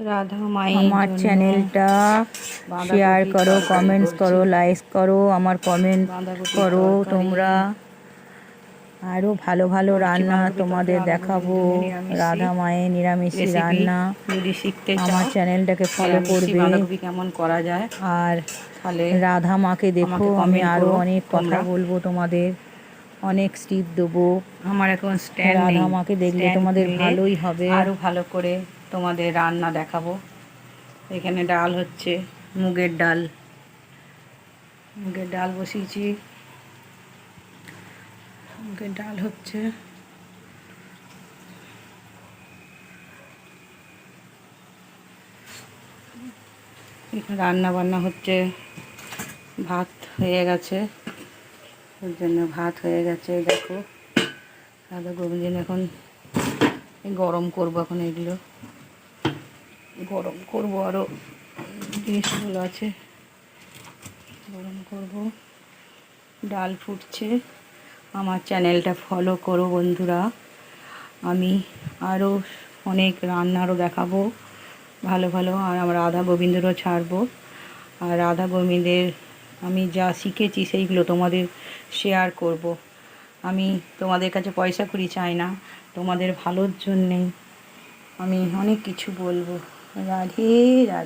রাধা মায়ের আমার জন্য চ্যানেলটা শেয়ার বাঁধাকপির করো, তরকারি কমেন্টস করছি। করো, লাইক করো, আমার কমেন্ট বাঁধাকপির করো তরকারি, তোমরা। আরও ভালো ভালো করছি রান্না বাঁধাকপির তরকারি তোমাদের রাধা দেখাবো। গোবিন্দের নিরামিষি রাধা মায়ের নিরামিষি রেসিপি। রান্না। যদি শিখতে আমার চাও চ্যানেলটাকে ফলো নিরামিষি করবে। বাঁধাকপি কেমন করা যায়, আর তাহলে রাধা মাকে দেখো, আমাকে আমি কমেন্ট আরও করো অনেক কথা তোমরা। বলবো তোমাদের, অনেক স্টিপ দেবো। আমার এখন স্ট্যান্ড রাধা নেই, মাকে দেখলে স্ট্যান্ড তোমাদের কিনলে ভালোই হবে। আরও ভালো করে তোমাদের রান্না দেখাবো। এখানে ডাল হচ্ছে, মুগের ডাল। মুগের ডাল বসিয়েছি, মুগের ডাল হচ্ছে। এখানে রান্না বান্না হচ্ছে, ভাত হয়ে গেছে। ওর জন্য ভাত হয়ে গেছে, দেখো। রাধা গোবিন্দ এখন গরম করবো, এখন এগুলো গরম করবো, আরও জিনিসগুলো আছে গরম করব। ডাল ফুটছে। আমার চ্যানেলটা ফলো করো বন্ধুরা। আমি আরও অনেক রান্নারও দেখাবো ভালো ভালো, আর আমার রাধা গোবিন্দেরও ছাড়বো। আর রাধা গোবিন্দের আমি যা শিখেছি সেইগুলো তোমাদের শেয়ার করব। আমি তোমাদের কাছে পয়সা কড়ি চাই না, তোমাদের ভালোর জন্যেই আমি অনেক কিছু বলবো। রাধে রাধে।